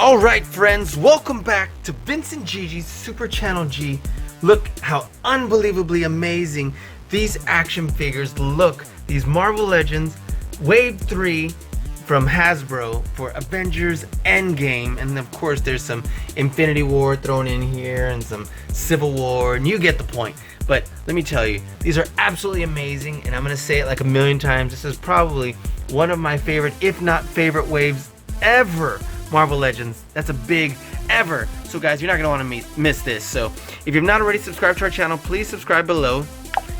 Alright friends, welcome back to Vincent Gigi's Super Channel G. Look how unbelievably amazing these action figures look. These Marvel Legends Wave 3 from Hasbro for Avengers Endgame. And of course there's some Infinity War thrown in here and some Civil War, and you get the point. But let me tell you, these are absolutely amazing, and I'm going to say it like a million times. This is probably one of my favorite, if not favorite waves ever. Marvel Legends. That's a big ever. So guys, you're not going to want to miss this. So if you've not already subscribed to our channel, please subscribe below.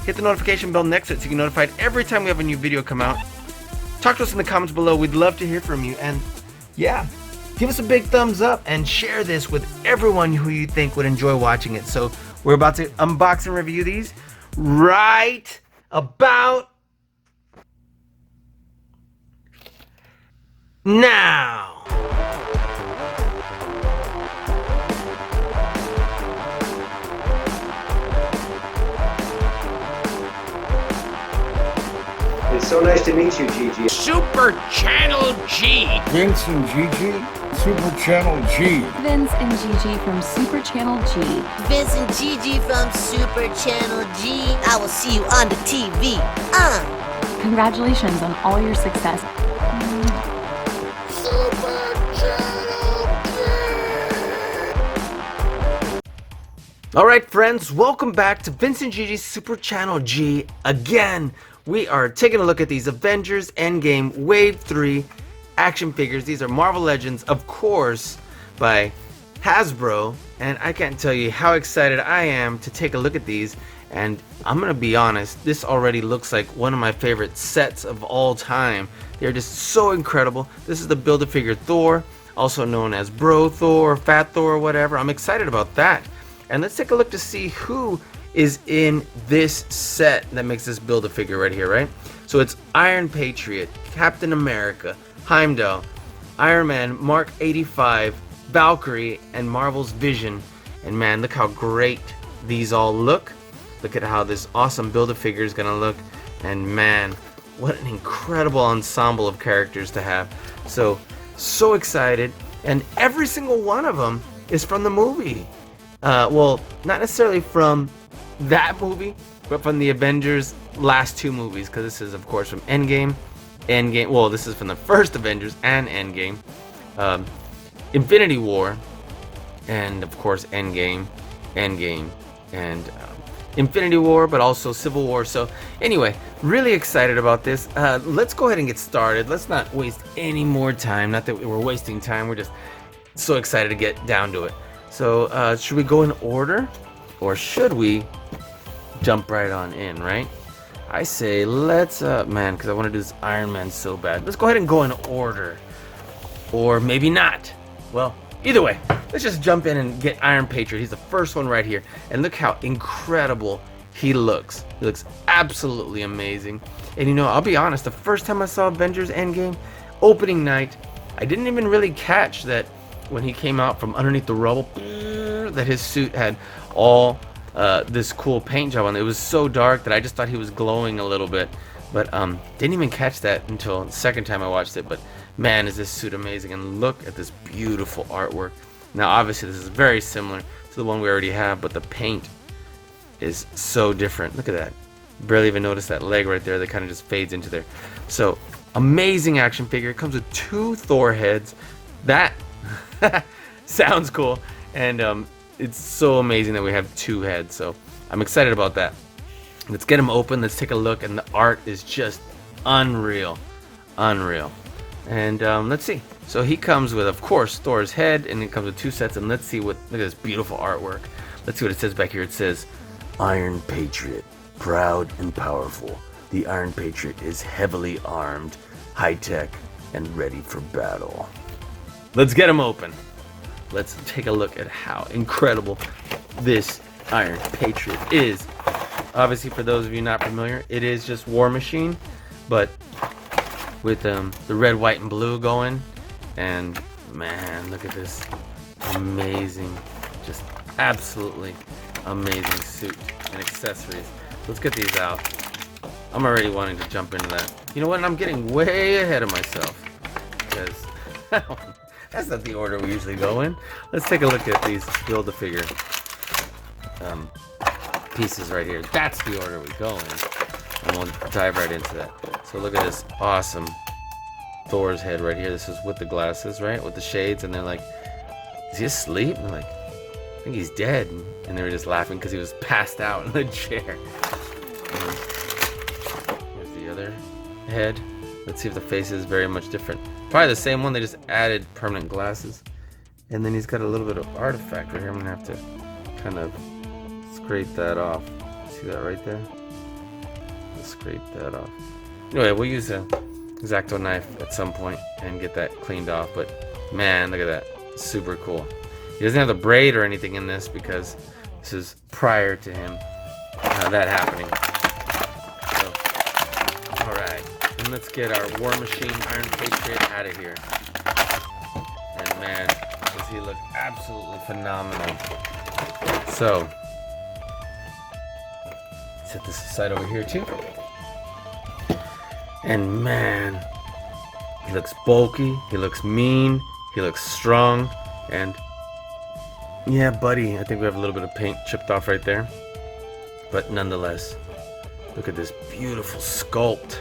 Hit the notification bell next to it so you get notified every time we have a new video come out. Talk to us in the comments below. We'd love to hear from you. And yeah, give us a big thumbs up and share this with everyone who you think would enjoy watching it. So we're about to unbox and review these right about now. It's so nice to meet you, Gigi. Super Channel G. Vince and Gigi, Super Channel G. Vince and Gigi from Super Channel G. Vince and Gigi from Super Channel G. I will see you on the TV. Congratulations on all your success. Super Channel G. Alright friends, welcome back to Vincent Gigi's Super Channel G. Again, we are taking a look at these Avengers Endgame Wave 3 action figures. These are Marvel Legends, of course, by Hasbro. And I can't tell you how excited I am to take a look at these. And I'm going to be honest, this already looks like one of my favorite sets of all time. They're just so incredible. This is the Build-A-Figure Thor, also known as Bro Thor, Fat Thor, or whatever. I'm excited about that. And let's take a look to see who is in this set that makes this Build-A-Figure right here, right? So it's Iron Patriot, Captain America, Heimdall, Iron Man, Mark 85, Valkyrie, and Marvel's Vision. And man, look how great these all look. Look at how this awesome Build-A-Figure is gonna look. And man, what an incredible ensemble of characters to have. So excited. And every single one of them is from the movie. Well, not necessarily from that movie, but from the Avengers last two movies, because this is of course from Endgame, well, this is from the first Avengers and Endgame, Infinity War, and of course Endgame, and Infinity War, but also Civil War. So anyway, really excited about this. Let's go ahead and get started. Let's not waste any more time. Not that we're wasting time, we're just so excited to get down to it. So should we go in order, or should we jump right on in, right? I say let's, man, because I want to do this Iron Man so bad. Let's go ahead and go in order. Or maybe not. Well, either way, let's just jump in and get Iron Patriot. He's the first one right here. And look how incredible he looks. He looks absolutely amazing. And you know, I'll be honest, the first time I saw Avengers Endgame, opening night, I didn't even really catch that when he came out from underneath the rubble, that his suit had all this cool paint job on it. It was so dark that I just thought he was glowing a little bit, but didn't even catch that until the second time I watched it. But man, is this suit amazing, and look at this beautiful artwork. Now obviously this is very similar to the one we already have, but the paint is so different. Look at that. Barely even noticed that leg right there that kind of just fades into there. So amazing action figure. It comes with 2 Thor heads. That sounds cool, and it's so amazing that we have 2 heads, so I'm excited about that. Let's get them open, let's take a look, and the art is just unreal. And let's see. So he comes with, of course, Thor's head, and it comes with 2 sets, and let's see what, look at this beautiful artwork. Let's see what it says back here. It says, Iron Patriot, proud and powerful. The Iron Patriot is heavily armed, high-tech, and ready for battle. Let's get him open. Let's take a look at how incredible this Iron Patriot is. Obviously, for those of you not familiar, it is just War Machine, but with the red, white, and blue going. And man, look at this amazing, just absolutely amazing suit and accessories. Let's get these out. I'm already wanting to jump into that. You know what? I'm getting way ahead of myself because That's not the order we usually go in. Let's take a look at these Build-A-Figure pieces right here. That's the order we go in. And we'll dive right into that. So look at this awesome Thor's head right here. This is with the glasses, right? With the shades. And they're like, is he asleep? And they're like, I think he's dead. And they were just laughing because he was passed out in the chair. Here's the other head. Let's see if the face is very much different. Probably the same one. They just added permanent glasses. And then he's got a little bit of artifact right here. I'm going to have to kind of scrape that off. See that right there? Let's scrape that off. Anyway, we'll use a X-Acto knife at some point and get that cleaned off. But man, look at that. Super cool. He doesn't have the braid or anything in this because this is prior to him that happening. So, alright. And let's get our War Machine Iron Patriot out of here. And man, does he look absolutely phenomenal. So, set this aside over here too. And man, he looks bulky, he looks mean, he looks strong, and yeah, buddy, I think we have a little bit of paint chipped off right there. But nonetheless, look at this beautiful sculpt.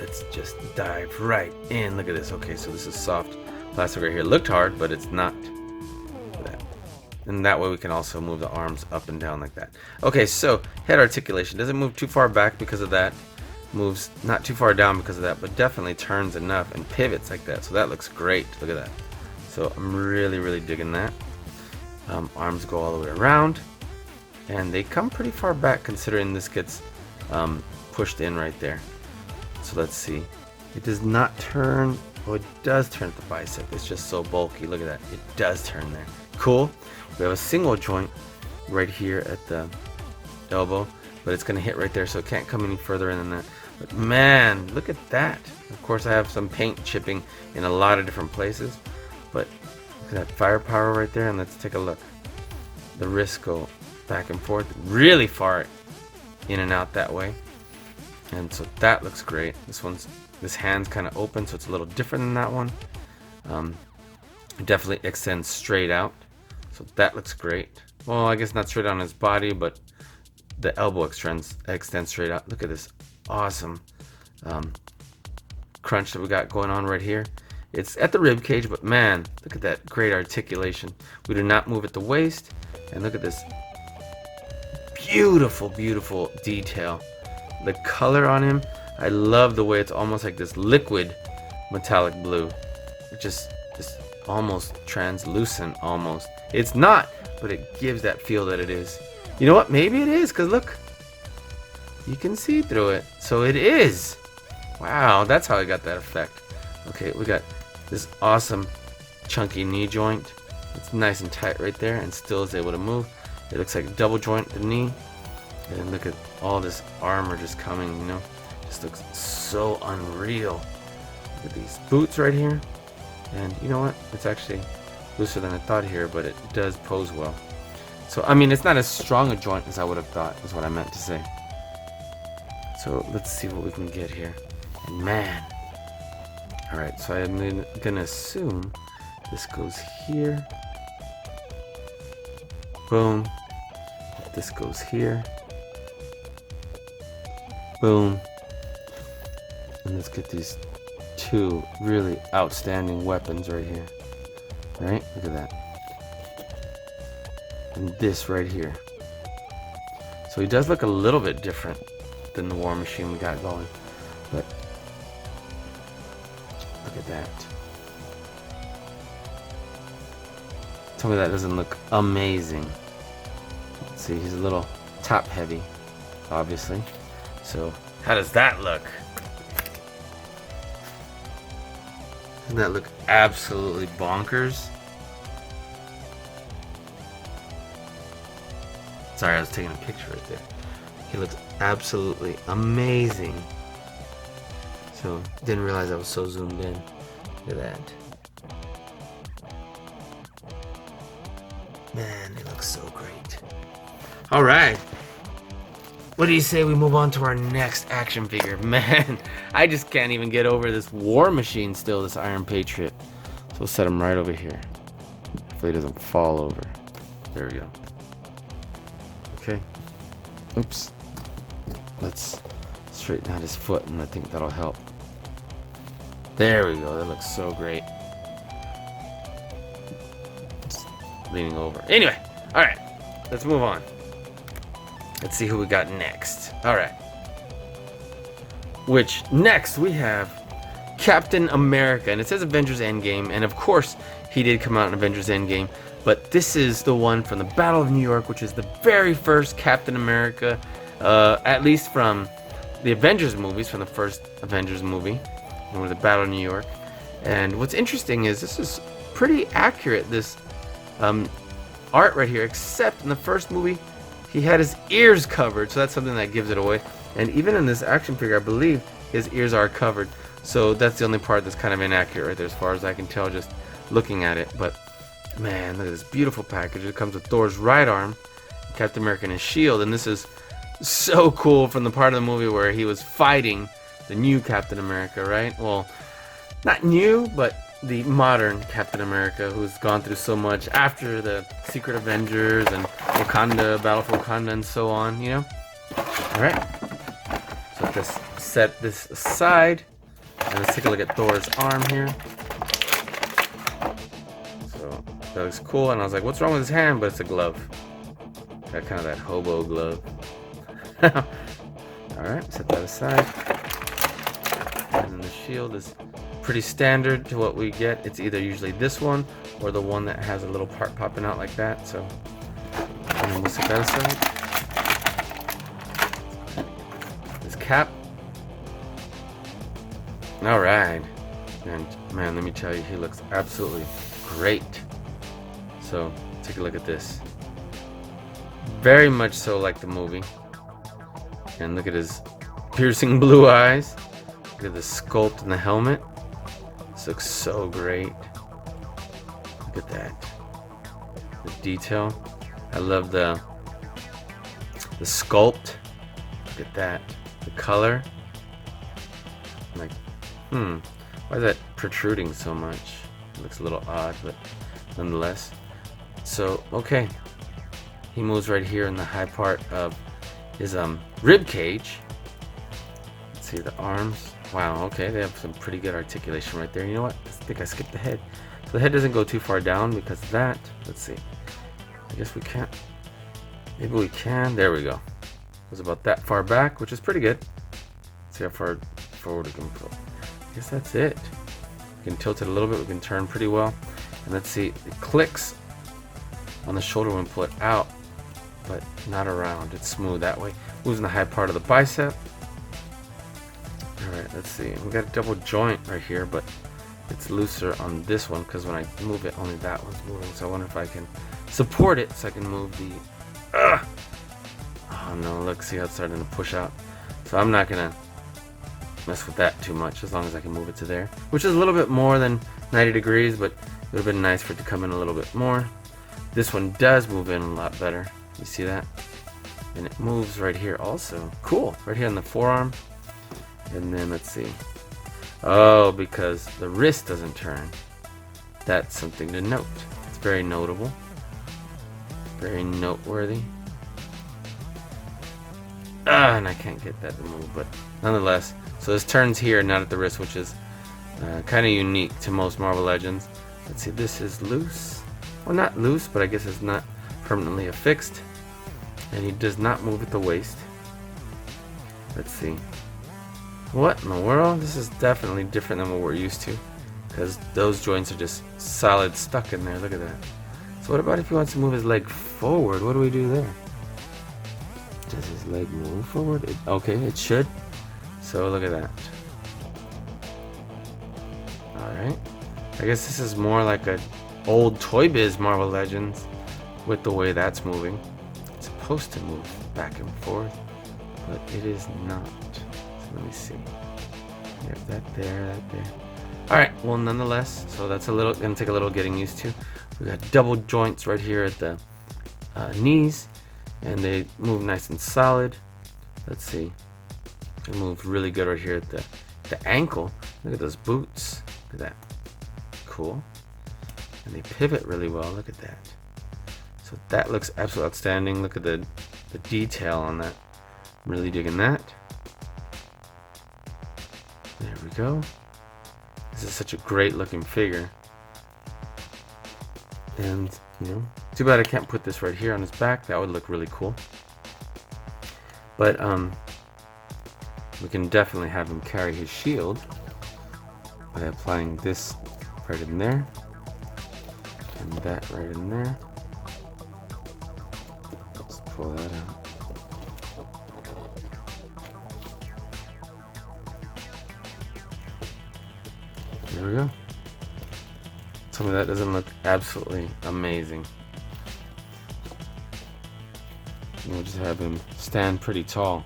Let's just dive right in. Look at this. Okay, so this is soft plastic right here. Looked hard, but it's not. Look at that. And that way we can also move the arms up and down like that. Okay, so head articulation. Doesn't move too far back because of that. Moves not too far down because of that, but definitely turns enough and pivots like that. So that looks great. Look at that. So I'm really digging that. Arms go all the way around. And they come pretty far back considering this gets pushed in right there. So let's see. It does not turn. Oh, it does turn at the bicep. It's just so bulky. Look at that. It does turn there. Cool. We have a single joint right here at the elbow, but it's going to hit right there, so it can't come any further in than that. But man, look at that. Of course, I have some paint chipping in a lot of different places, but look at that firepower right there, and let's take a look. The wrists go back and forth really far in and out that way, and so that looks great. This hand's kind of open, so it's a little different than that one. It definitely extends straight out, so that looks great. Well, I guess not straight on his body, but the elbow extends straight out. Look at this awesome crunch that we got going on right here. It's at the rib cage, but man, look at that great articulation. We do not move at the waist, and look at this beautiful detail. The color on him, I love the way it's almost like this liquid metallic blue. It just almost translucent almost. It's not, but it gives that feel that it is. You know what? Maybe it is, because look, you can see through it. So it is. Wow, that's how I got that effect. Okay, we got this awesome chunky knee joint. It's nice and tight right there and still is able to move. It looks like a double joint the knee. And look at all this armor just coming, you know. Just looks so unreal. Look at these boots right here. And you know what? It's actually looser than I thought here, but it does pose well. So, I mean, it's not as strong a joint as I would have thought, is what I meant to say. So, let's see what we can get here. And man. Alright, so I'm going to assume this goes here. Boom. This goes here. Boom. And let's get these two really outstanding weapons right here. Right? Look at that. And this right here. So he does look a little bit different than the War Machine we got going. But look at that. Tell me that doesn't look amazing. Let's see, he's a little top heavy, obviously. So how does that look? Doesn't that look absolutely bonkers? Sorry, I was taking a picture right there. He looks absolutely amazing. So, didn't realize I was so zoomed in. Look at that. Man, it looks so great. Alright. What do you say we move on to our next action figure? Man, I just can't even get over this War Machine still, this Iron Patriot. So we'll set him right over here. Hopefully he doesn't fall over. There we go. Okay. Oops. Let's straighten out his foot, and I think that'll help. There we go. That looks so great. Just leaning over. Anyway, all right. Let's move on. Let's see who we got next. All right. Which next we have Captain America, and it says Avengers Endgame, and of course he did come out in Avengers Endgame, but this is the one from the Battle of New York, which is the very first Captain America, at least from the Avengers movies, from the first Avengers movie, or the Battle of New York. And what's interesting is this is pretty accurate, this art right here, except in the first movie he had his ears covered, so that's something that gives it away. And even in this action figure, I believe his ears are covered, so that's the only part that's kind of inaccurate right there, as far as I can tell just looking at it. But man, look at this beautiful package. It comes with Thor's right arm, Captain America, and his shield, and this is so cool from the part of the movie where he was fighting the new Captain America, right? Well, not new, but the modern Captain America, who's gone through so much after the Secret Avengers and Wakanda, Battle for Wakanda, and so on, you know? Alright. So let's set this aside, and let's take a look at Thor's arm here. So that looks cool, and I was like, what's wrong with his hand? But it's a glove. Got kind of that hobo glove. Alright, set that aside. And then the shield is pretty standard to what we get. It's either usually this one or the one that has a little part popping out like that. So and then we'll set that aside. This cap. Alright. And man, let me tell you, he looks absolutely great. So take a look at this. Very much so like the movie. And look at his piercing blue eyes. Look at the sculpt in the helmet. This looks so great. Look at that. The detail. I love the sculpt. Look at that. The color. Like, why is that protruding so much? It looks a little odd, but nonetheless. So, okay. He moves right here in the high part of his rib cage. Let's see the arms. Wow, okay, they have some pretty good articulation right there. You know what? I think I skipped the head. So the head doesn't go too far down because of that. Let's see. I guess we can't. Maybe we can. There we go. It was about that far back, which is pretty good. Let's see how far forward we can pull. I guess that's it. We can tilt it a little bit. We can turn pretty well. And let's see. It clicks on the shoulder when we pull it out, but not around. It's smooth that way. Moves in the high part of the bicep. Alright, let's see. We got a double joint right here, but it's looser on this one because when I move it, only that one's moving. So I wonder if I can support it so I can move the... Oh no, look, see how it's starting to push out. So I'm not going to mess with that too much as long as I can move it to there. Which is a little bit more than 90 degrees, but it would have been nice for it to come in a little bit more. This one does move in a lot better. You see that? And it moves right here also. Cool. Right here on the forearm. And then let's see. Oh, because the wrist doesn't turn. That's something to note. It's very notable. Very noteworthy. And I can't get that to move, but nonetheless. So this turns here, not at the wrist, which is kind of unique to most Marvel Legends. Let's see, this is loose. Well, not loose, but I guess it's not permanently affixed. And he does not move at the waist. Let's see. What in the world? This is definitely different than what we're used to, because those joints are just solid stuck in there. Look at that. So what about if he wants to move his leg forward? What do we do there? Does his leg move forward? Okay, it should. So look at that. Alright. I guess this is more like a old Toy Biz Marvel Legends with the way that's moving. It's supposed to move back and forth, but it is not. Let me see. We have that there, that there. Alright, well nonetheless, so that's gonna take a little getting used to. We got double joints right here at the knees, and they move nice and solid. Let's see. They move really good right here at the ankle. Look at those boots. Look at that. Cool. and they pivot really well. Look at that. So that looks absolutely outstanding. Look at the detail on that. I'm really digging that. There we go. This is such a great looking figure. And, you know, too bad I can't put this right here on his back. That would look really cool. But we can definitely have him carry his shield by applying this right in there and that right in there. Let's pull that out. There we go. Tell me that doesn't look absolutely amazing. We'll just have him stand pretty tall.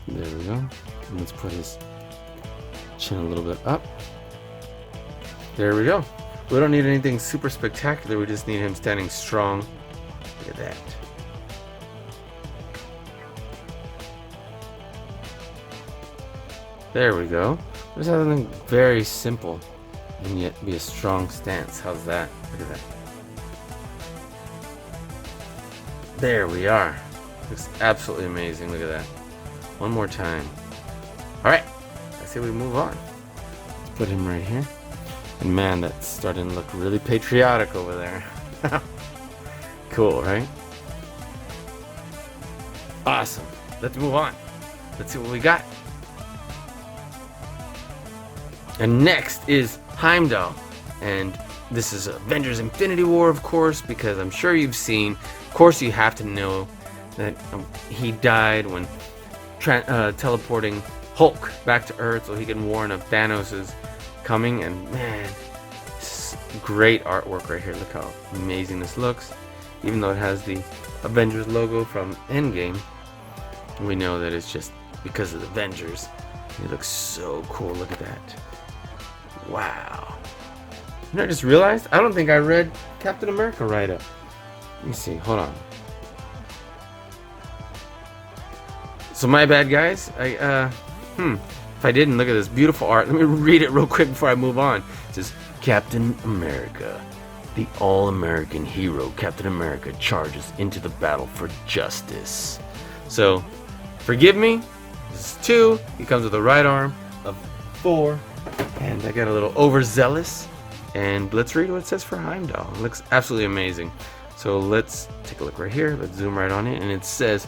There we go. And let's put his chin a little bit up. There we go. We don't need anything super spectacular. We just need him standing strong. Look at that. There we go. Just have something very simple and yet be a strong stance. How's that? Look at that. There we are. Looks absolutely amazing. Look at that. One more time. Alright. I say we move on. Let's put him right here. And man, that's starting to look really patriotic over there. Cool, right? Awesome. Let's move on. Let's see what we got. And next is Heimdall. And this is Avengers Infinity War, of course, because I'm sure you've seen. Of course, you have to know that he died when teleporting Hulk back to Earth so he can warn of Thanos' coming. And man, great artwork right here. Look how amazing this looks. Even though it has the Avengers logo from Endgame, we know that it's just because of the Avengers. It looks so cool. Look at that. Wow. You know, I just realized I don't think I read Captain America right up. Let me see. Hold on. So my bad, guys. If I didn't, look at this beautiful art. Let me read it real quick before I move on. It says, Captain America, the all-American hero, Captain America charges into the battle for justice. So, forgive me. This is 2. He comes with the right arm of Thor. And I got a little overzealous. And let's read what it says for Heimdall. It looks absolutely amazing. So let's take a look right here. Let's zoom right on it. And it says,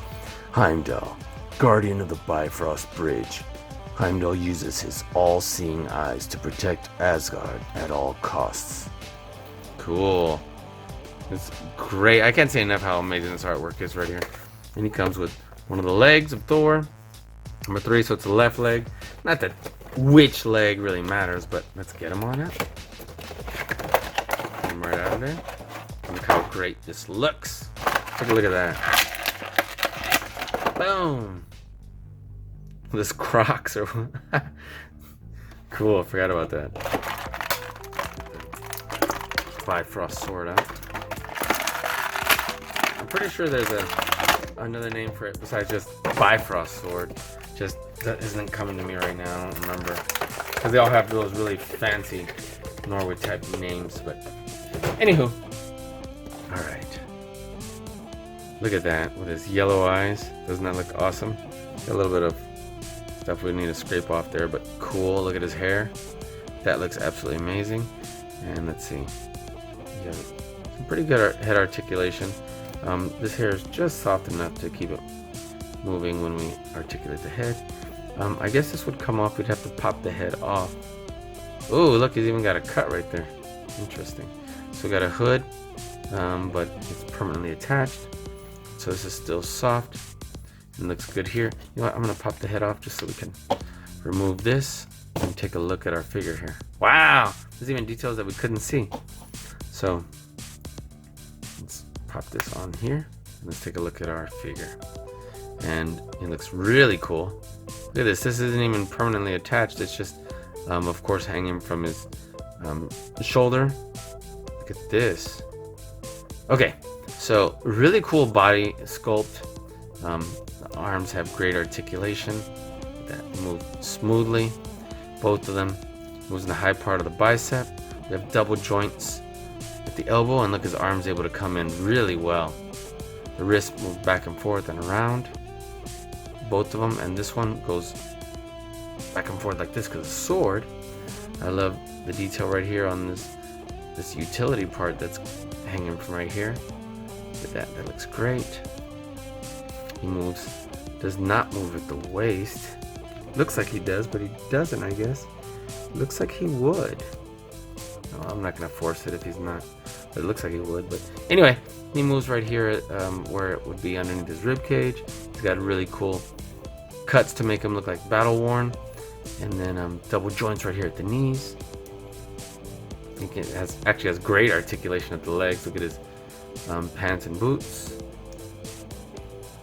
Heimdall, guardian of the Bifrost Bridge. Heimdall uses his all-seeing eyes to protect Asgard at all costs. Cool. It's great. I can't say enough how amazing this artwork is right here. And he comes with one of the legs of Thor. Number 3, so it's the left leg. Not that which leg really matters, but let's get him on out. Get him right out of there. Look how great this looks. Take a look at that. Boom. This Crocs or cool. I forgot about that. Bifrost sword out. I'm pretty sure there's another name for it besides just Bifrost sword. Just that isn't coming to me right now. I don't remember because they all have those really fancy Norway type names. But anywho, all right. Look at that with his yellow eyes. Doesn't that look awesome? Got a little bit of stuff we need to scrape off there, but cool. Look at his hair. That looks absolutely amazing. And let's see. Yeah, some pretty good head articulation. This hair is just soft enough to keep it moving when we articulate the head. I guess this would come off. We'd have to pop the head off. Oh, look, he's even got a cut right there. Interesting. So we got a hood, but it's permanently attached. So this is still soft and looks good here. You know what? I'm gonna pop the head off just so we can remove this and take a look at our figure here. Wow, there's even details that we couldn't see. So let's pop this on here and let's take a look at our figure. And it looks really cool. Look at this. This isn't even permanently attached. It's just, of course, hanging from his shoulder. Look at this. Okay, so really cool body sculpt. The arms have great articulation that move smoothly. Both of them moves in the high part of the bicep, We have double joints at the elbow, and look, his arm's able to come in really well. The wrist moves back and forth and around, both of them, and this one goes back and forth like this because it's a sword. I love the detail right here on this utility part that's hanging from right here. Look at that looks great. He does not move at the waist. Looks like he does, but he doesn't, I guess. Looks like he would. No, I'm not gonna force it if he's not, but it looks like he would. But anyway, he moves right here where it would be underneath his rib cage. He's got really cool cuts to make him look like battle worn, and then double joints right here at the knees. I think it actually has great articulation at the legs. Look at his pants and boots.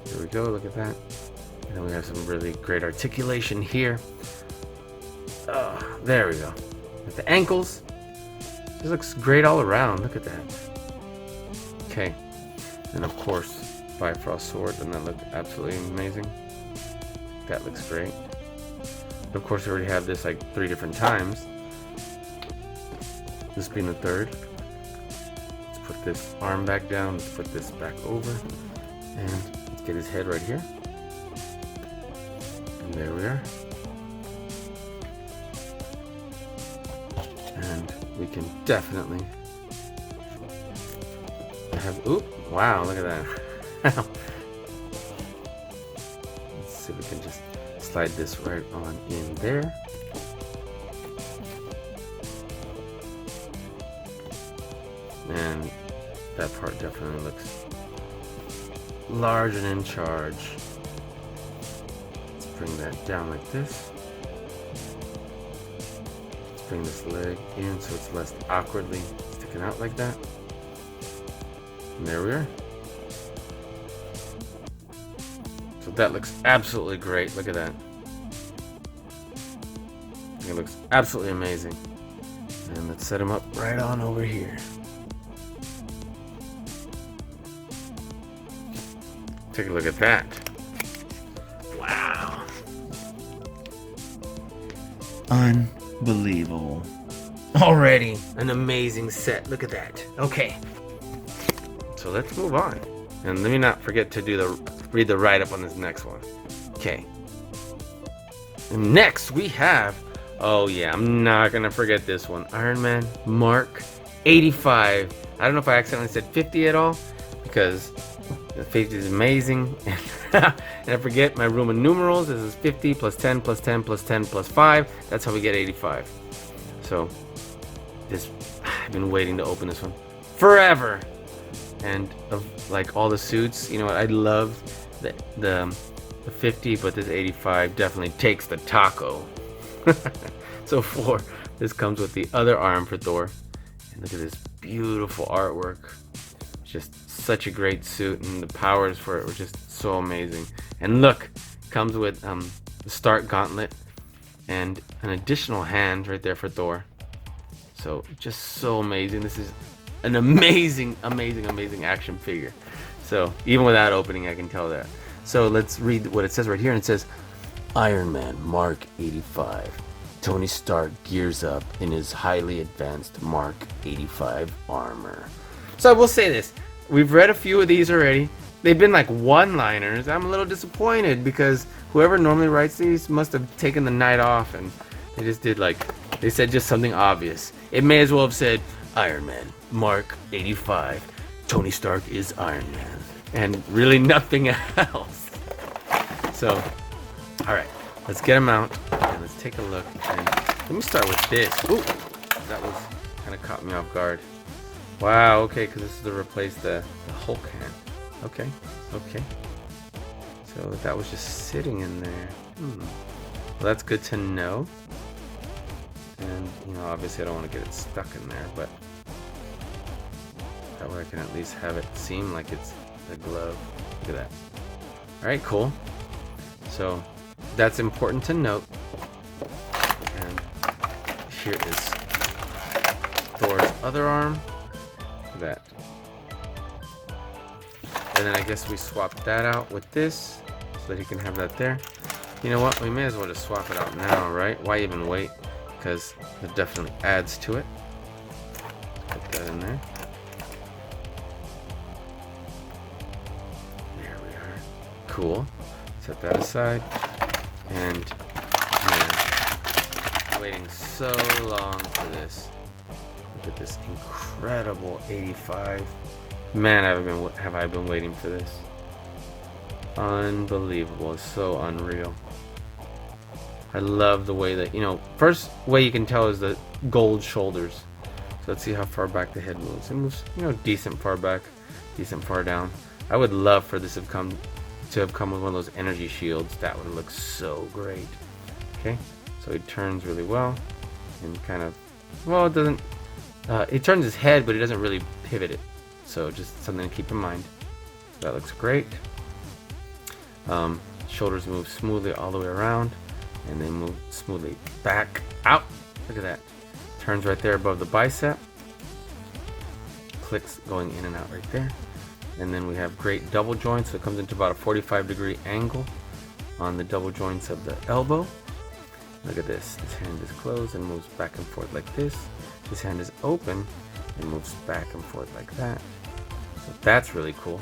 There we go, look at that. And then we have some really great articulation here. Oh, there we go. At the ankles. This looks great all around. Look at that. Okay. And of course, Bifrost sword. Doesn't that look absolutely amazing? That looks great. Of course, we already have this like 3 different times. This being the third. Let's put this arm back down. Let's put this back over. And let's get his head right here. And there we are. And we can definitely have, oop, wow, look at that. Let's see if we can just slide this right on in there. And that part definitely looks large and in charge. Let's bring that down like this. Let's bring this leg in so it's less awkwardly sticking out like that. And there we are. So that looks absolutely great. Look at that. It looks absolutely amazing. And let's set him up right on over here. Take a look at that. Wow. Unbelievable. Already an amazing set. Look at that. Okay. So let's move on. And let me not forget to read the write-up on this next one. Okay. And next we have, oh yeah, I'm not gonna forget this one. Iron Man Mark 85. I don't know if I accidentally said 50 at all, because the 50 is amazing. And I forget my Roman numerals. This is 50 plus 10 plus 10 plus 10 plus 5. That's how we get 85. So I've been waiting to open this one forever. And of like all the suits, you know what, I love the 50, but this 85 definitely takes the taco. So this comes with the other arm for Thor. And look at this beautiful artwork. Just such a great suit, and the powers for it were just so amazing. And look, comes with the start gauntlet and an additional hand right there for Thor. So just so amazing. This is an amazing action figure. So even without opening, I can tell that. So let's read what it says right here. And it says, Iron Man Mark 85. Tony Stark gears up in his highly advanced Mark 85 armor. So I will say this. We've read a few of these already. They've been like one-liners. I'm a little disappointed because whoever normally writes these must have taken the night off, and they just did they said just something obvious. It may as well have said, Iron Man Mark 85. Tony Stark is Iron Man. And really nothing else. So, alright. Let's get them out and let's take a look. And let me start with this. Ooh, that was kind of caught me off guard. Wow, okay, because this is to replace the Hulk hand. Okay. So that was just sitting in there. Well, that's good to know. And, you know, obviously I don't want to get it stuck in there, but that way I can at least have it seem like it's a glove. Look at that. Alright, cool. So that's important to note. And here is Thor's other arm. Look at that. And then I guess we swap that out with this so that he can have that there. You know what? We may as well just swap it out now, right? Why even wait? Because it definitely adds to it. that in there. There we are. Cool. Set that aside. And man, waiting so long for this. Look at this incredible 85. Man, have I been waiting for this. Unbelievable. It's so unreal. I love the way that, first way you can tell is the gold shoulders. So let's see how far back the head moves. It moves, decent far back, decent far down. I would love for this to have come with one of those energy shields. That would look so great. Okay, so he turns really well and kind of, well, it doesn't, it turns his head, but he doesn't really pivot it. So just something to keep in mind. That looks great. Shoulders move smoothly all the way around, and then move smoothly back out. Look at that. Turns right there above the bicep. Clicks going in and out right there. And then we have great double joints. So it comes into about a 45-degree angle on the double joints of the elbow. Look at this. His hand is closed and moves back and forth like this. His hand is open and moves back and forth like that. So that's really cool.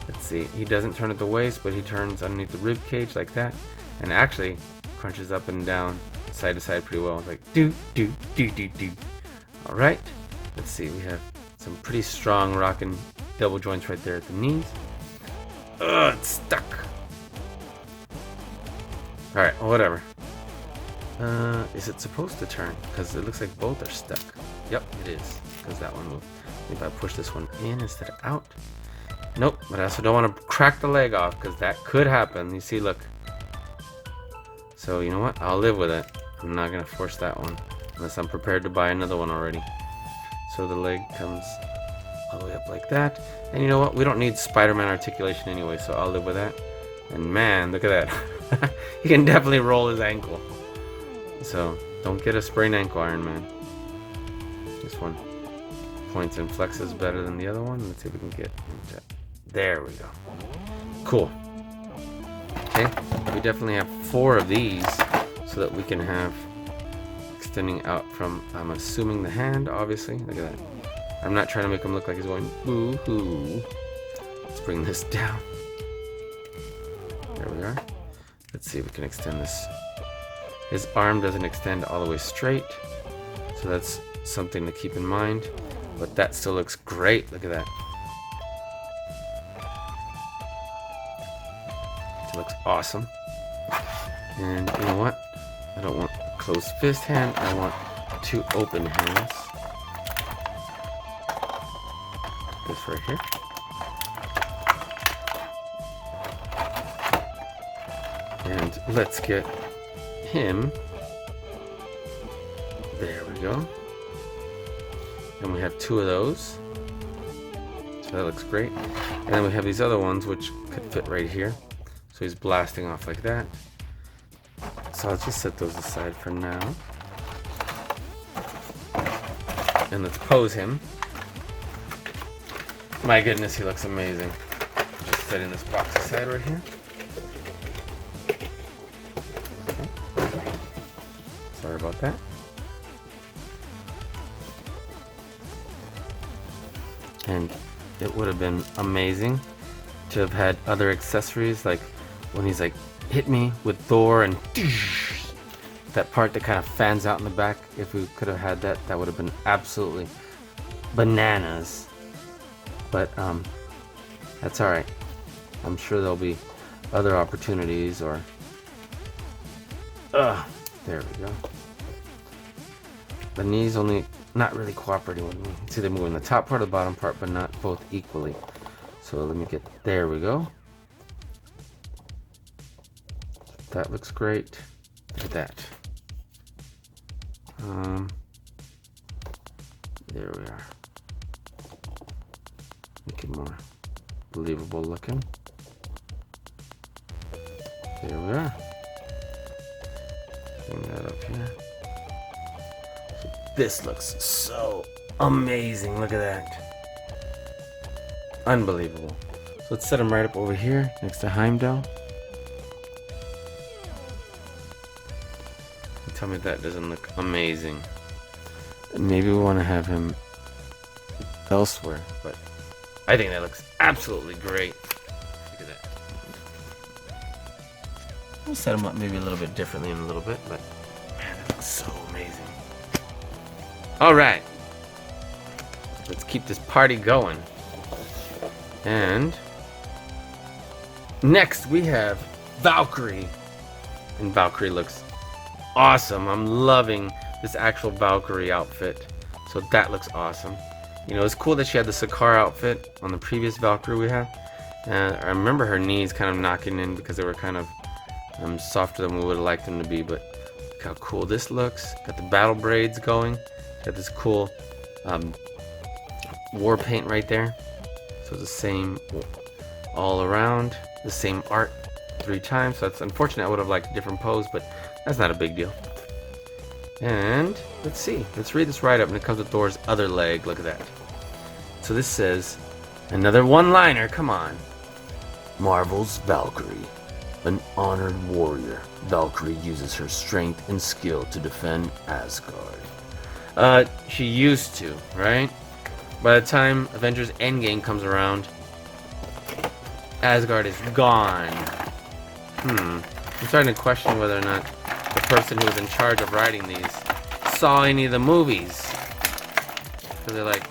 Let's see. He doesn't turn at the waist, but he turns underneath the rib cage like that. And actually crunches up and down, side to side pretty well. It's like do do do do do. All right. Let's see. We have some pretty strong rocking double joints right there at the knees. Ugh, it's stuck. All right. Whatever. Is it supposed to turn? Because it looks like both are stuck. Yep, it is. Because that one moved. If I push this one in instead of out. Nope. But I also don't want to crack the leg off because that could happen. You see, look. So you know what? I'll live with it. I'm not gonna force that one unless I'm prepared to buy another one already. So the leg comes all the way up like that. And you know what? We don't need Spider-Man articulation anyway, so I'll live with that. And man, look at that. He can definitely roll his ankle. So don't get a sprained ankle, Iron Man. This one points and flexes better than the other one. Let's see if we can get into. There we go. Cool. Okay, we definitely have 4 of these so that we can have extending out from, I'm assuming, the hand, obviously. Look at that. I'm not trying to make him look like he's going boo-hoo. Let's bring this down. There we are. Let's see if we can extend this. His arm doesn't extend all the way straight, so that's something to keep in mind. But that still looks great. Look at that. It looks awesome. And you know what? I don't want a closed fist hand. I want 2 open hands. This right here. And let's get him. There we go. And we have 2 of those. So that looks great. And then we have these other ones which could fit right here. So he's blasting off like that. So I'll just set those aside for now. And let's pose him. My goodness, he looks amazing. Just setting this box aside right here. Okay. Sorry about that. And it would have been amazing to have had other accessories, like when he's like, hit me with Thor, and that part that kind of fans out in the back. If we could have had that, that would have been absolutely bananas. But that's all right. I'm sure there'll be other opportunities, or there we go. The knees only not really cooperating with me. See, they're moving the top part or the bottom part, but not both equally. So let me get, there we go. That looks great. Look at that. There we are. Make it more believable looking. There we are. Bring that up here. So this looks so amazing. Look at that. Unbelievable. So let's set him right up over here next to Heimdall. Tell me that doesn't look amazing. And maybe we want to have him elsewhere, but I think that looks absolutely great. Look at that. We'll set them up maybe a little bit differently in a little bit, but man, that looks so amazing. All right, let's keep this party going. And next we have Valkyrie, and Valkyrie looks awesome. I'm loving this actual Valkyrie outfit, so that looks awesome. You know, it's cool that she had the Sakaar outfit on the previous Valkyrie we had. And I remember her knees kind of knocking in because they were kind of softer than we would have liked them to be, but look how cool this looks. Got the battle braids going. Got this cool war paint right there. So it's the same all around, the same art 3 times. So that's unfortunate. I would have liked a different pose, but that's not a big deal. And let's see. Let's read this write-up, and it comes with Thor's other leg. Look at that. So this says, another one-liner. Come on. Marvel's Valkyrie. An honored warrior, Valkyrie uses her strength and skill to defend Asgard. She used to, right? By the time Avengers Endgame comes around, Asgard is gone. I'm starting to question whether or not the person who was in charge of writing these saw any of the movies. So they're like,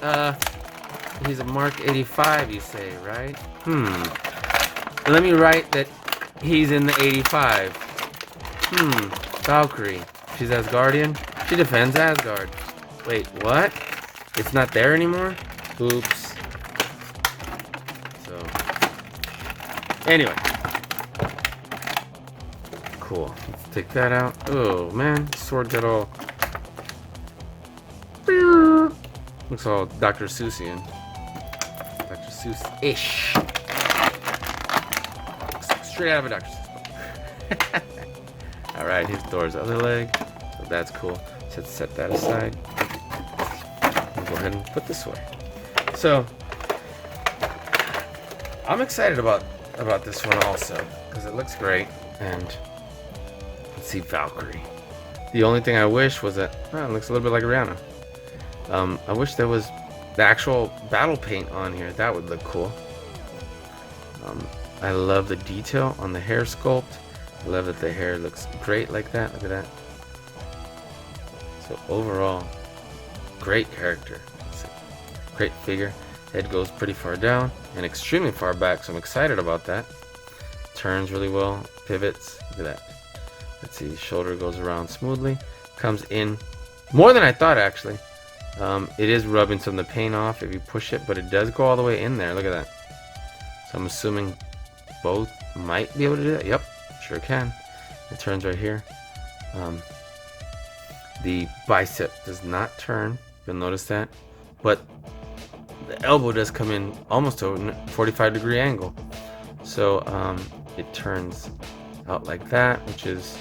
he's a Mark 85, you say, right? Let me write that he's in the 85. Valkyrie. She's Asgardian? She defends Asgard. Wait, what? It's not there anymore? Oops. So, anyway. Cool. Let's take that out. Oh, man. Sword got all... Looks all Dr. Seussian. Dr. Seuss-ish. Straight out of a Dr. Seuss book. Alright, here's Thor's other leg. So that's cool. So let's set that aside. We'll go ahead and put this away. So, I'm excited about this one also, because it looks great. And let's see, Valkyrie. The only thing I wish was that, oh, it looks a little bit like Rihanna. I wish there was the actual battle paint on here. That would look cool. I love the detail on the hair sculpt. I love that the hair looks great like that. Look at that. So overall, great character. Great figure. Head goes pretty far down and extremely far back, so I'm excited about that. Turns really well. Pivots. Look at that. Let's see. Shoulder goes around smoothly. Comes in more than I thought, actually. It is rubbing some of the paint off if you push it, but it does go all the way in there. Look at that. So I'm assuming both might be able to do that. Yep, sure can. It turns right here. The bicep does not turn. You'll notice that. But the elbow does come in almost to a 45-degree angle. So it turns out like that, which is,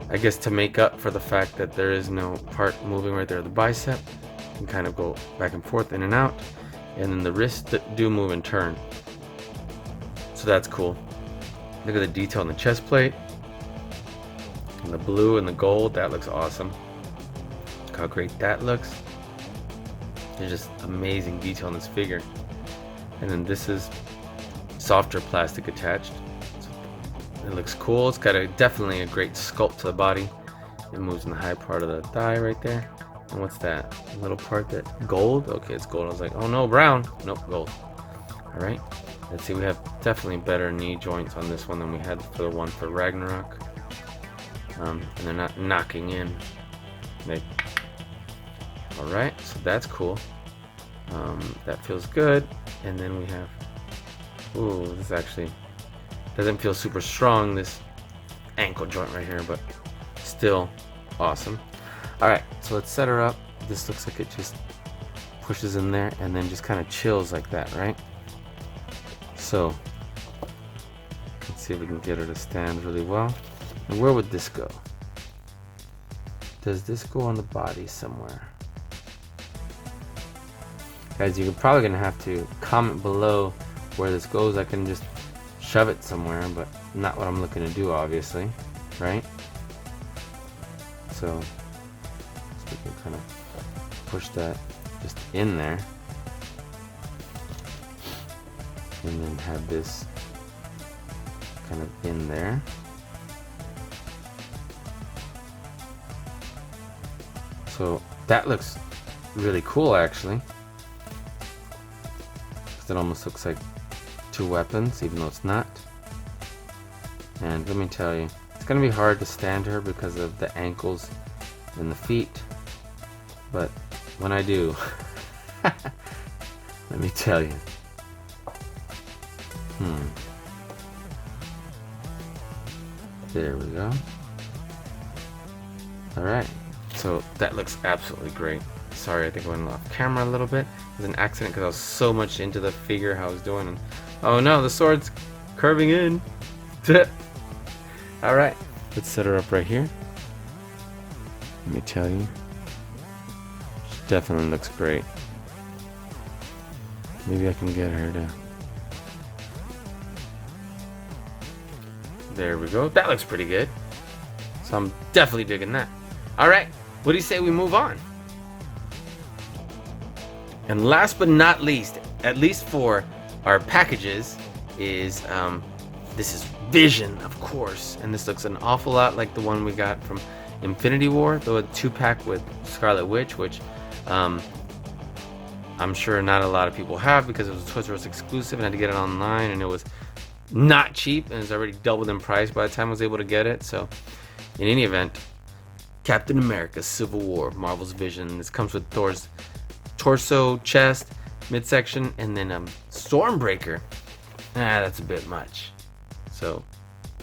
I guess, to make up for the fact that there is no part moving right there. The bicep can kind of go back and forth, in and out. And then the wrists do move and turn. So that's cool. Look at the detail on the chest plate. And the blue and the gold, that looks awesome. Look how great that looks. There's just amazing detail on this figure. And then this is softer plastic attached. It looks cool. It's got definitely a great sculpt to the body. It moves in the high part of the thigh right there. And what's that? A little part that gold? Okay, it's gold. I was like, oh no, brown. Nope, gold. Alright. Let's see, we have definitely better knee joints on this one than we had for the one for Ragnarok. And they're not knocking in. Alright, so that's cool. That feels good. And then we have... Ooh, this actually doesn't feel super strong, this ankle joint right here, but still awesome. Alright, so let's set her up. This looks like it just pushes in there and then just kind of chills like that, right? So, let's see if we can get her to stand really well. And where would this go? Does this go on the body somewhere? Guys, you're probably going to have to comment below where this goes. I can just shove it somewhere, but not what I'm looking to do, obviously, right? So we can kind of push that just in there. and then have this kind of in there. So that looks really cool, actually. It almost looks like two weapons, even though it's not. And let me tell you, it's gonna be hard to stand her because of the ankles and the feet. But when I do, let me tell you. There we go. Alright, so that looks absolutely great. Sorry, I think I went off camera a little bit. It was an accident because I was so much into the figure, how I was doing. And oh no, the sword's curving in. Alright, let's set her up right here. Let me tell you. She definitely looks great. Maybe I can get her to... There we go. That looks pretty good. So I'm definitely digging that. Alright, what do you say we move on? And last but not least, at least for our packages, is this is Vision, of course. And this looks an awful lot like the one we got from Infinity War, the 2-pack with Scarlet Witch, which I'm sure not a lot of people have because it was a Toys R Us exclusive and I had to get it online, and it was not cheap and it's already doubled in price by the time I was able to get it. So in any event, Captain America Civil War, Marvel's Vision. This comes with Thor's torso, chest, midsection, and then Stormbreaker. That's a bit much. So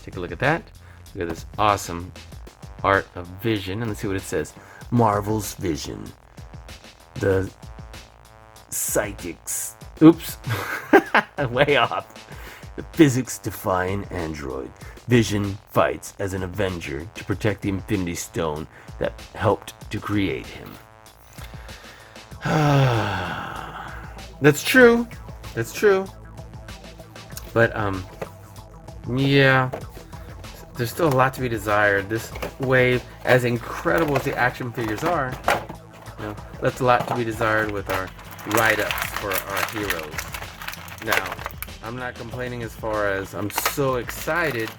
take a look at that. Look at this awesome art of Vision, and let's see what it says. Marvel's Vision. The psychics. Oops. Way off. The physics-defying android. Vision fights as an Avenger to protect the Infinity Stone that helped to create him. That's true. That's true. But yeah, there's still a lot to be desired. This wave, as incredible as the action figures are, left a lot to be desired with our write-ups for our heroes. Now, I'm not complaining as far as I'm so excited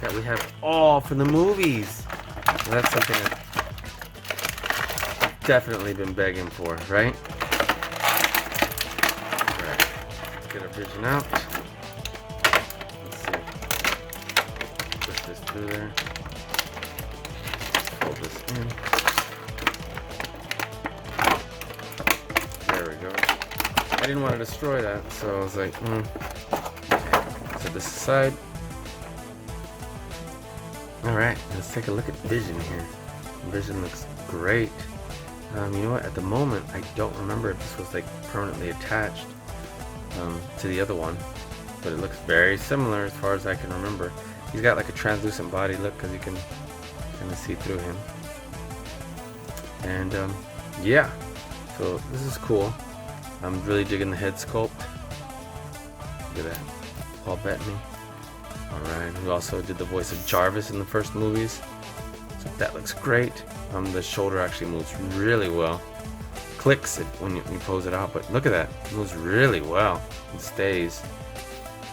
that we have all from the movies. Well, that's something that I've definitely been begging for, right? Alright, let's get our Vision out. Let's see. Push this through there. Fold this in. There we go. I didn't want to destroy that, so I was like, set this aside. Alright, let's take a look at Vision here. Vision looks great. You know what, at the moment I don't remember if this was like permanently attached to the other one, but it looks very similar as far as I can remember. He's got like a translucent body look because you can kind of see through him. And yeah, so this is cool. I'm really digging the head sculpt. Look at that, Paul Bettany. Alright, who also did the voice of Jarvis in the first movies. So that looks great. The shoulder actually moves really well. Clicks it when you pose it out, but look at that. It moves really well. It stays.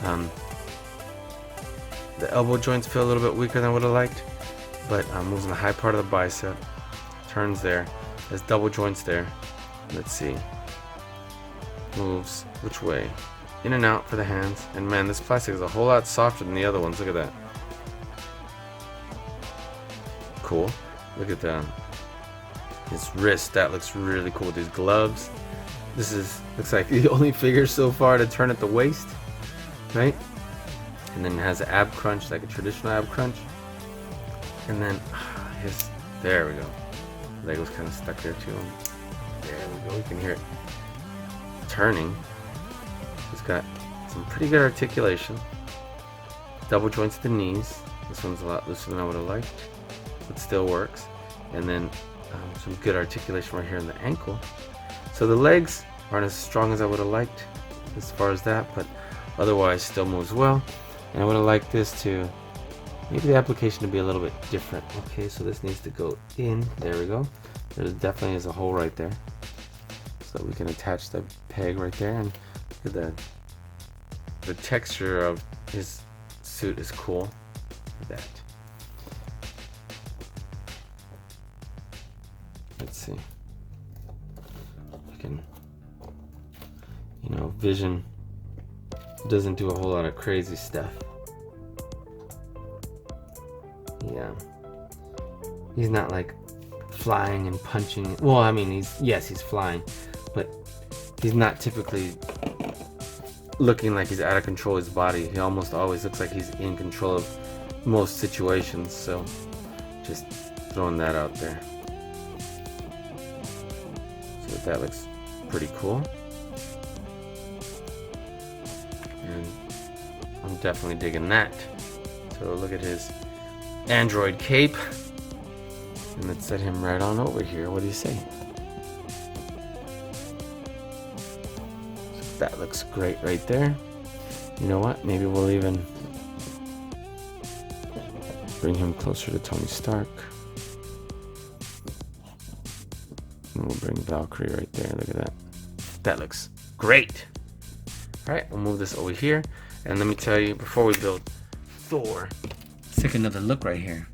The elbow joints feel a little bit weaker than I would have liked, but moves in the high part of the bicep. Turns there. There's double joints there. Let's see. Moves which way? In and out for the hands. And man, this plastic is a whole lot softer than the other ones. Look at that. Cool. Look at that. His wrist, that looks really cool with these gloves. This looks like the only figure so far to turn at the waist, right? And then it has an ab crunch, like a traditional ab crunch. And then there we go. Leg was kind of stuck there too. There we go. You can hear it turning. He's got some pretty good articulation. Double joints at the knees. This one's a lot looser than I would have liked, but still works. And then some good articulation right here in the ankle. So the legs aren't as strong as I would have liked as far as that, but otherwise still moves well. And I would have liked this to maybe the application to be a little bit different. Okay, so this needs to go in. There we go. There definitely is a hole right there, so we can attach the peg right there. And look at that. the texture of his suit is cool. Look at that. Let's see. You can, Vision doesn't do a whole lot of crazy stuff. Yeah. He's not like flying and punching. Well, I mean, he's flying, but he's not typically looking like he's out of control of his body. He almost always looks like he's in control of most situations. So just throwing that out there. So that looks pretty cool. And I'm definitely digging that. So look at his android cape. And let's set him right on over here. What do you say? So that looks great right there. You know what? Maybe we'll even bring him closer to Tony Stark. And we'll bring Valkyrie right there. Look at that. That looks great. Alright, we'll move this over here. And let me tell you, before we build Thor, let's take another look right here.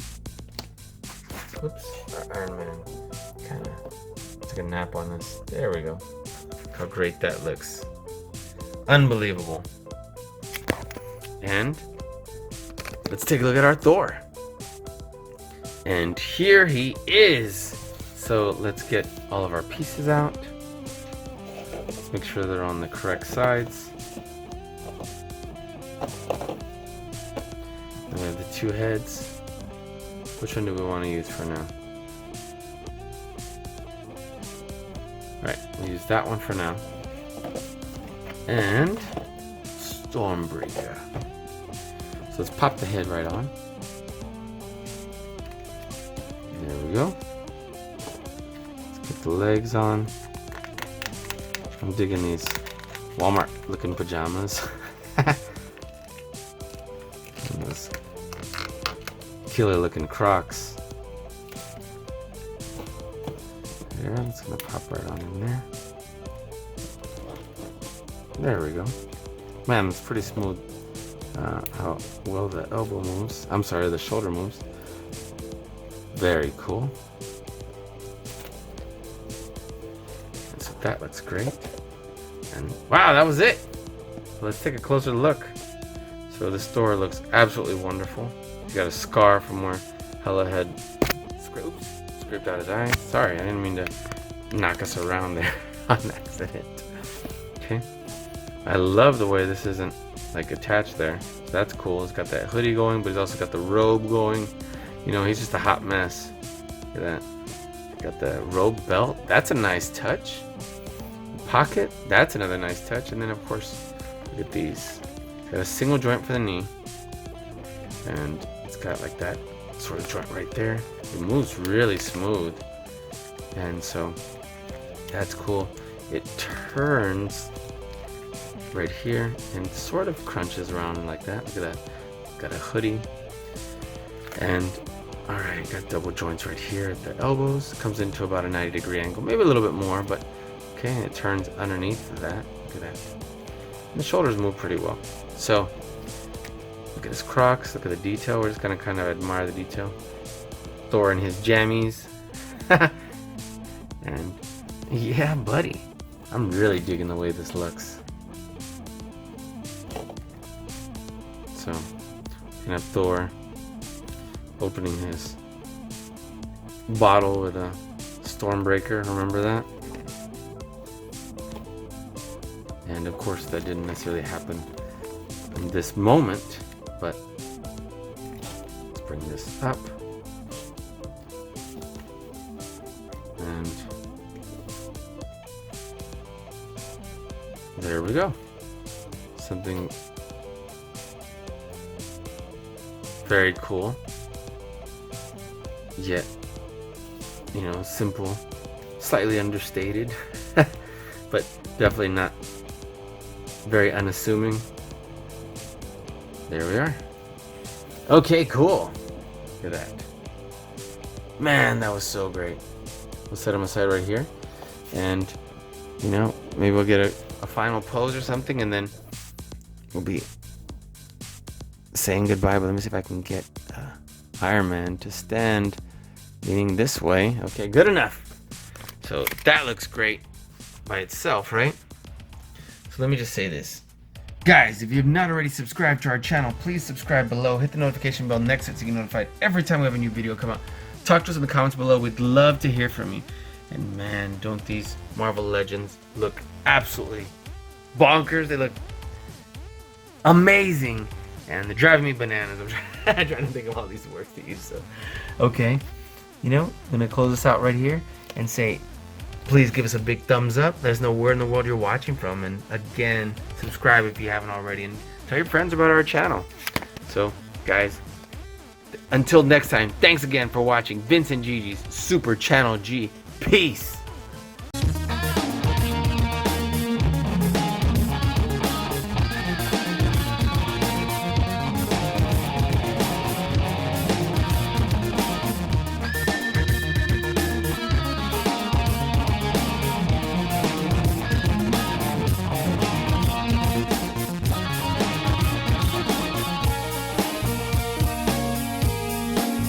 Whoops, our Iron Man kind of took a nap on us. There we go. Look how great that looks. Unbelievable. And let's take a look at our Thor. And here he is. So let's get all of our pieces out. Let's make sure they're on the correct sides. And we have the two heads. Which one do we want to use for now? Alright, we'll use that one for now. And Stormbreaker. So let's pop the head right on. There we go. Let's get the legs on. I'm digging these Walmart looking pajamas. Those killer looking Crocs. There, it's gonna pop right on in there. There we go. Man, it's pretty smooth how well the elbow moves. I'm sorry, the shoulder moves. Very cool. So that looks great. And wow, that was it. Let's take a closer look. So this Thor looks absolutely wonderful. He's got a scar from where Hela had scraped out his eye. Sorry, I didn't mean to knock us around there on accident. Okay. I love the way this isn't like attached there. So that's cool. He's got that hoodie going, but he's also got the robe going. He's just a hot mess. Look at that. Got the robe belt. That's a nice touch. Pocket. That's another nice touch. And then of course, look at these. Got a single joint for the knee. And it's got like that sort of joint right there. It moves really smooth. And so that's cool. It turns right here and sort of crunches around like that. Look at that. Got a hoodie. And alright, got double joints right here at the elbows. Comes into about a 90-degree angle. Maybe a little bit more, but okay, and it turns underneath that. Look at that. And the shoulders move pretty well. So look at his Crocs, look at the detail. We're just gonna kind of admire the detail. Thor and his jammies. And yeah, buddy. I'm really digging the way this looks. So we're gonna have Thor opening his bottle with a Stormbreaker, remember that? And of course that didn't necessarily happen in this moment, but let's bring this up. And there we go. Something very cool, yet, simple, slightly understated, but definitely not very unassuming. There we are. Okay, cool. Look at that. Man, that was so great. We'll set him aside right here. And, maybe we'll get a final pose or something, and then we'll be saying goodbye. But let me see if I can get Iron Man to stand leaning this way. Okay, good enough. So that looks great by itself, right? So let me just say this. Guys, if you have not already subscribed to our channel, please subscribe below. Hit the notification bell next to it so you get notified every time we have a new video come out. Talk to us in the comments below. We'd love to hear from you. And man, don't these Marvel Legends look absolutely bonkers. They look amazing. And they're driving me bananas. I'm trying to think of all these words to use. So, okay. You know, I'm going to close this out right here and say, please give us a big thumbs up. Let us know where in the world you're watching from. And again, subscribe if you haven't already. And tell your friends about our channel. So, guys, until next time, thanks again for watching Vince and Gigi's Super Channel G. Peace.